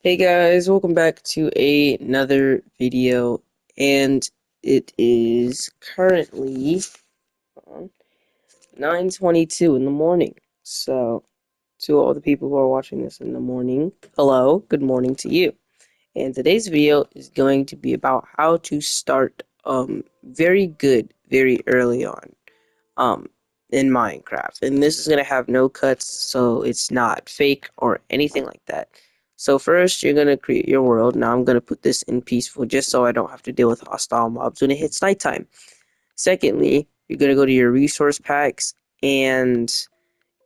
Hey guys, welcome back to another video, and it is currently 9:22 in the morning. So, to all the people who are watching this in the morning, hello, good morning to you. And today's video is going to be about how to start very good very early on um in Minecraft. And this is gonna have no cuts, so it's not fake or anything like that. So first you're gonna create your world. Now I'm gonna put this in peaceful just so I don't have to deal with hostile mobs when it hits nighttime. Secondly, you're gonna go to your resource packs, and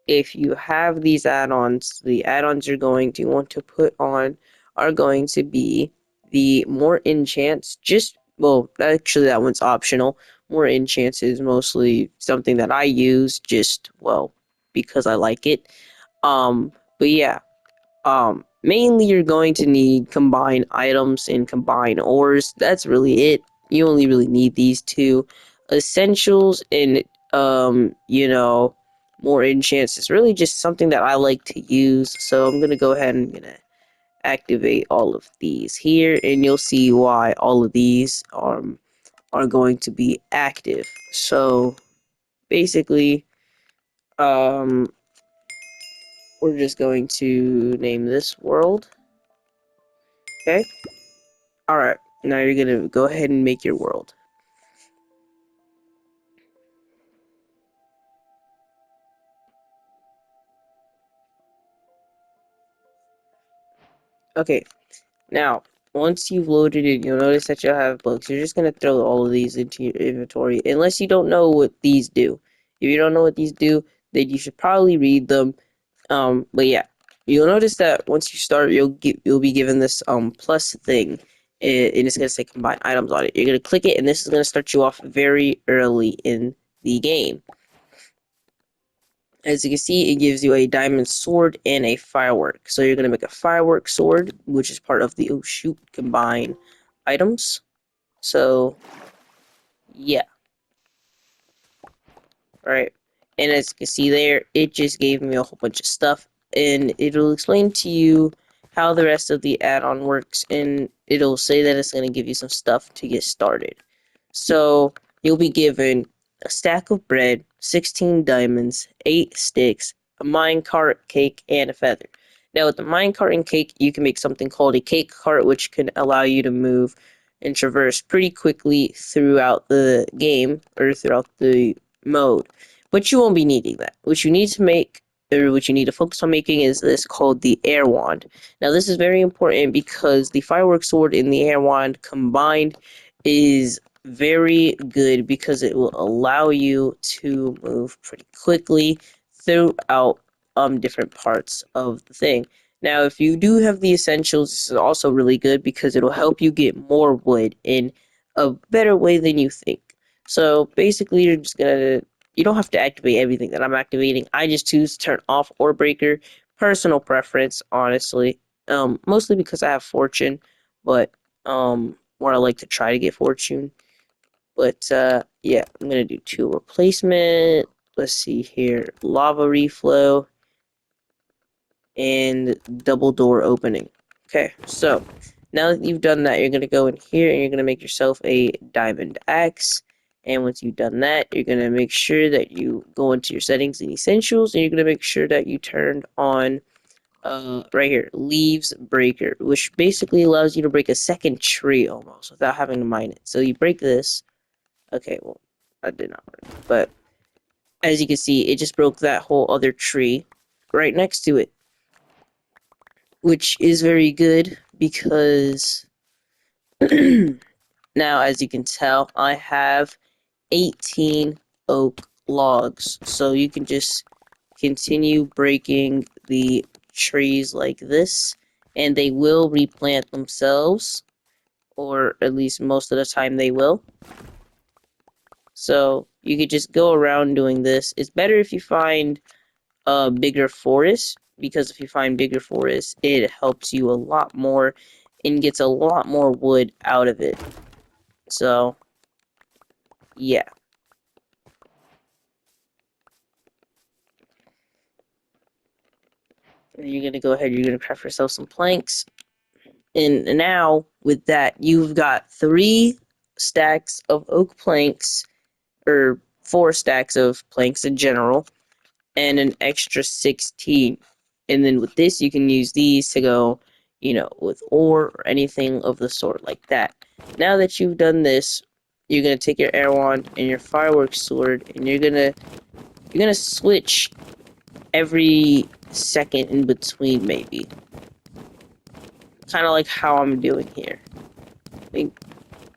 if you have these add-ons, the add-ons you're going to want to put on are going to be the more enchants. Just, well, actually that one's optional. More enchants is mostly something that I use just, well, because I like it. But yeah, mainly you're going to need combined items and combined ores. That's really it. You only really need these two essentials, and more enchants. It's really just something that I like to use. So I'm gonna go ahead and gonna activate all of these here, and you'll see why all of these are going to be active. So basically, um, we're just going to name this world. Okay. Alright, now you're gonna go ahead and make your world. Okay, now, once you've loaded it, you'll notice that you'll have books. You're just gonna throw all of these into your inventory, unless you don't know what these do. If you don't know what these do, then you should probably read them. But yeah, you'll notice that once you start, you'll be given this plus thing, and it's gonna say combine items on it. You're gonna click it, and this is gonna start you off very early in the game. As you can see, it gives you a diamond sword and a firework. So you're going to make a firework sword, which is part of the oh shoot combine items. So yeah, right. And as you can see there, it just gave me a whole bunch of stuff, and it'll explain to you how the rest of the add-on works, and it'll say that it's going to give you some stuff to get started. So you'll be given a stack of bread, 16 diamonds, 8 sticks, a minecart, cake, and a feather. Now with the minecart and cake, you can make something called a cake cart, which can allow you to move and traverse pretty quickly throughout the game, or throughout the mode. But you won't be needing that. What you need to make, or what you need to focus on making, is this called the air wand. Now this is very important because the fireworks sword and the air wand combined is very good because it will allow you to move pretty quickly throughout different parts of the thing. Now, if you do have the essentials, this is also really good because it'll help you get more wood in a better way than you think. So basically, you don't have to activate everything that I'm activating. I just choose to turn off Ore Breaker. Personal preference, honestly. Mostly because I have fortune, but where I like to try to get fortune. But yeah, I'm gonna do 2 replacement. Let's see here, lava reflow and double door opening. Okay, so now that you've done that, you're gonna go in here and you're gonna make yourself a diamond axe. And once you've done that, you're gonna make sure that you go into your settings and essentials, and you're gonna make sure that you turned on right here, leaves breaker, which basically allows you to break a second tree almost without having to mine it. So you break this. Okay, well, that did not work. But as you can see, it just broke that whole other tree right next to it, which is very good because now, as you can tell, I have 18 oak logs. So you can just continue breaking the trees like this, and they will replant themselves, or at least most of the time they will. So you could just go around doing this. It's better if you find a bigger forest, because if you find bigger forests, it helps you a lot more and gets a lot more wood out of it. So yeah. You're gonna go ahead, you're gonna craft yourself some planks. And now with that, you've got 3 stacks of oak planks, or 4 stacks of planks in general, and an extra 16. And then with this, you can use these to go, with ore or anything of the sort like that. Now that you've done this, you're gonna take your air wand and your fireworks sword, and you're gonna switch every second in between, maybe. Kind of like how I'm doing here. Like,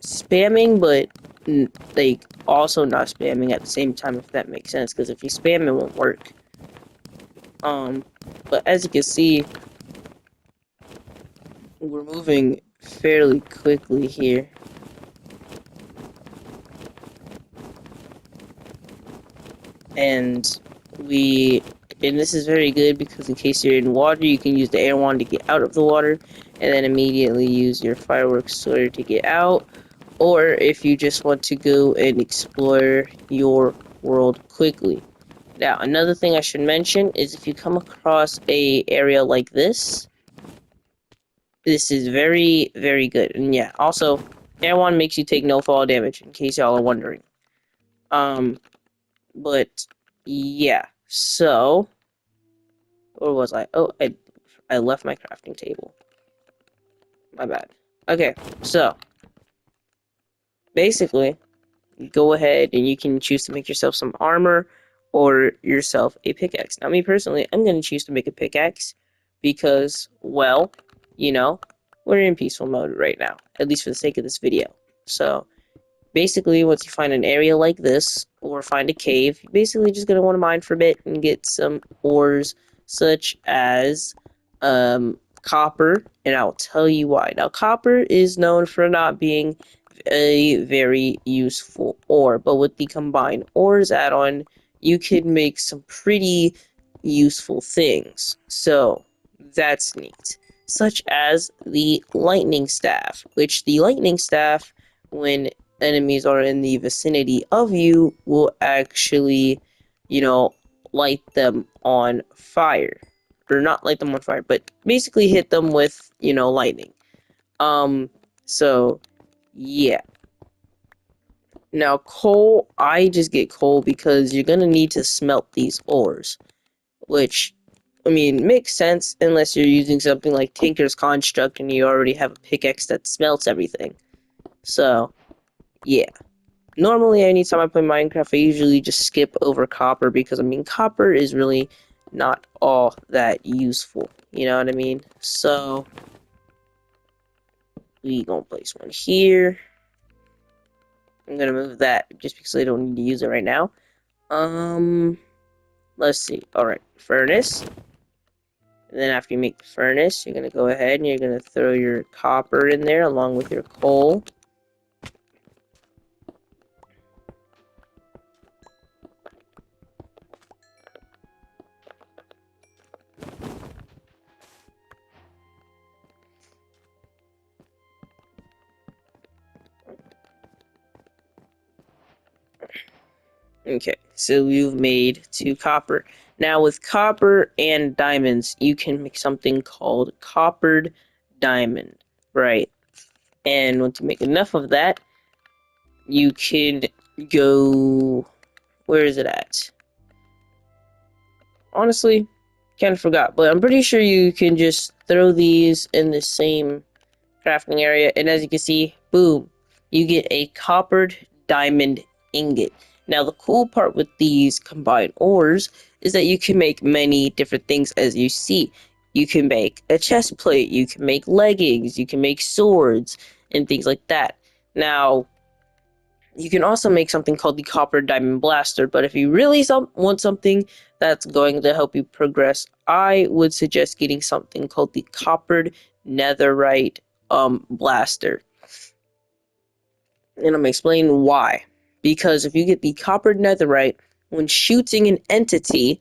spamming, but like also not spamming at the same time, if that makes sense. Because if you spam, it won't work. But as you can see, we're moving fairly quickly here. And this is very good because in case you're in water, you can use the air wand to get out of the water, and then immediately use your fireworks sword to get out. Or if you just want to go and explore your world quickly. Now, another thing I should mention is if you come across a area like this is very, very good. And yeah, also, Air Wand makes you take no fall damage, in case y'all are wondering. But yeah, so where was I? Oh, I left my crafting table. My bad. Okay, so basically, go ahead and you can choose to make yourself some armor or yourself a pickaxe. Now, me personally, I'm going to choose to make a pickaxe because, well, we're in peaceful mode right now, at least for the sake of this video. So, basically, once you find an area like this, or find a cave, you're basically just going to want to mine for a bit and get some ores, such as copper, and I'll tell you why. Now, copper is known for not being a very useful ore, but with the combined ores add-on, you can make some pretty useful things. So, that's neat. Such as the lightning staff, which the lightning staff, when enemies are in the vicinity of you, will actually, light them on fire. Or not light them on fire, but basically hit them with, lightning. So, yeah. Now, coal, I just get coal because you're gonna need to smelt these ores. Which, I mean, makes sense unless you're using something like Tinker's Construct and you already have a pickaxe that smelts everything. So, yeah. Normally, anytime I play Minecraft, I usually just skip over copper because, I mean, copper is really not all that useful. You know what I mean? So, we gonna place one here. I'm gonna move that just because I don't need to use it right now. Let's see. Alright, furnace. And then after you make the furnace, you're gonna go ahead and you're gonna throw your copper in there along with your coal. Okay, so you've made 2 copper. Now with copper and diamonds, you can make something called coppered diamond, right? And once you make enough of that, you can go... Where is it at? Honestly, kind of forgot, but I'm pretty sure you can just throw these in the same crafting area, and as you can see, boom, you get a coppered diamond ingot. Now, the cool part with these combined ores is that you can make many different things, as you see. You can make a chest plate, you can make leggings, you can make swords, and things like that. Now, you can also make something called the Copper Diamond Blaster, but if you really want something that's going to help you progress, I would suggest getting something called the Coppered Netherite Blaster. And I'm going to explain why. Because if you get the Coppered Netherite, when shooting an entity,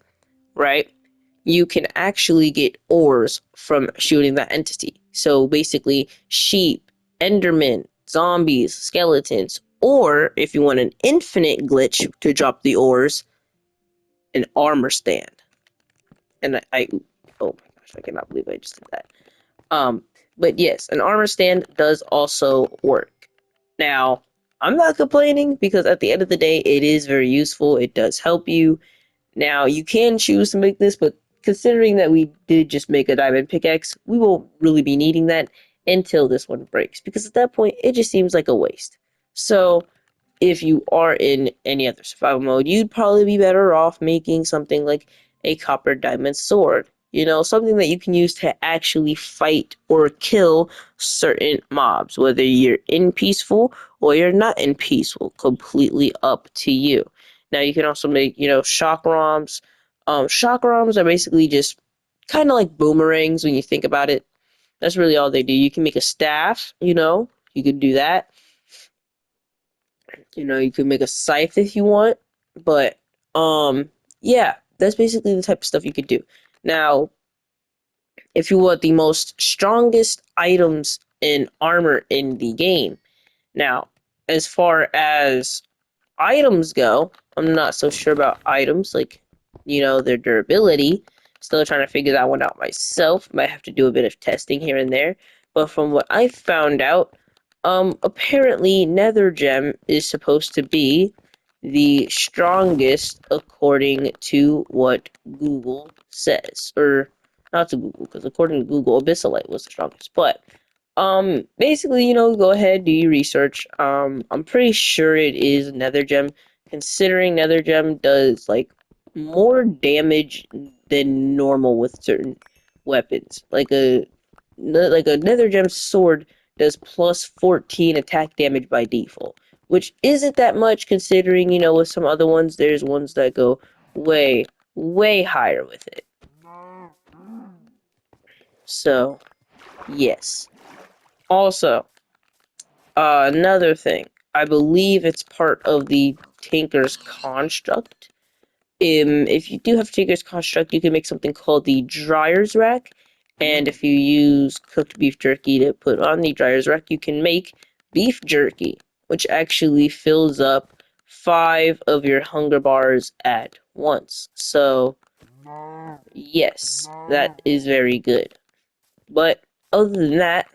right, you can actually get ores from shooting that entity. So basically, sheep, endermen, zombies, skeletons, or if you want an infinite glitch to drop the ores, an armor stand. And oh my gosh, I cannot believe I just did that. But yes, an armor stand does also work. Now, I'm not complaining because at the end of the day, it is very useful. It does help you. Now, you can choose to make this, but considering that we did just make a diamond pickaxe, we won't really be needing that until this one breaks, because at that point, it just seems like a waste. So, if you are in any other survival mode, you'd probably be better off making something like a copper diamond sword. You know, something that you can use to actually fight or kill certain mobs, whether you're in peaceful or you're not in peaceful, completely up to you. Now, you can also make, shock ROMs. Shock ROMs are basically just kind of like boomerangs when you think about it. That's really all they do. You can make a staff, you could do that. You could make a scythe if you want, but yeah, that's basically the type of stuff you could do. Now, if you want the most strongest items in armor in the game, now, as far as items go, I'm not so sure about items, like, their durability. Still trying to figure that one out myself. Might have to do a bit of testing here and there. But from what I found out, apparently Nether Gem is supposed to be the strongest according to what Google says. Or, not to Google, because according to Google, Abyssalite was the strongest. But basically, go ahead, do your research. I'm pretty sure it is Nether Gem, considering Nether Gem does like more damage than normal with certain weapons. Like a Nether Gem sword does plus 14 attack damage by default, which isn't that much considering, with some other ones, there's ones that go way, way higher with it. So, yes. Also, another thing, I believe it's part of the Tinker's construct. If you do have Tinker's construct, you can make something called the Dryer's Rack. And if you use cooked beef jerky to put on the Dryer's Rack, you can make beef jerky, which actually fills up 5 of your hunger bars at once. So, yes, that is very good. But other than that,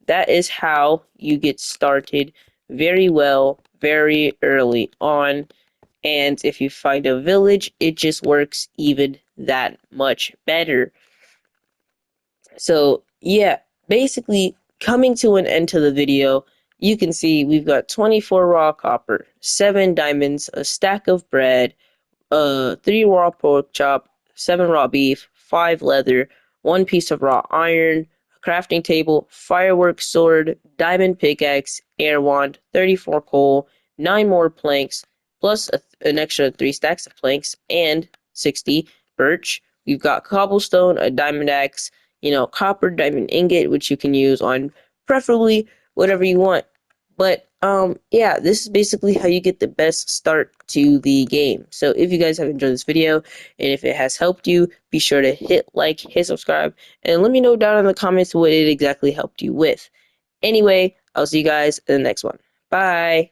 that is how you get started very well, very early on. And if you find a village, it just works even that much better. So, yeah, basically, coming to an end to the video, you can see we've got 24 raw copper, 7 diamonds, a stack of bread, 3 raw pork chop, 7 raw beef, 5 leather, 1 piece of raw iron, a crafting table, fireworks sword, diamond pickaxe, air wand, 34 coal, 9 more planks, plus an extra 3 stacks of planks, and 60 birch. We've got cobblestone, a diamond axe, copper diamond ingot, which you can use on preferably whatever you want. But yeah, this is basically how you get the best start to the game. So if you guys have enjoyed this video and if it has helped you, be sure to hit like, hit subscribe, and let me know down in the comments what it exactly helped you with. Anyway, I'll see you guys in the next one. Bye.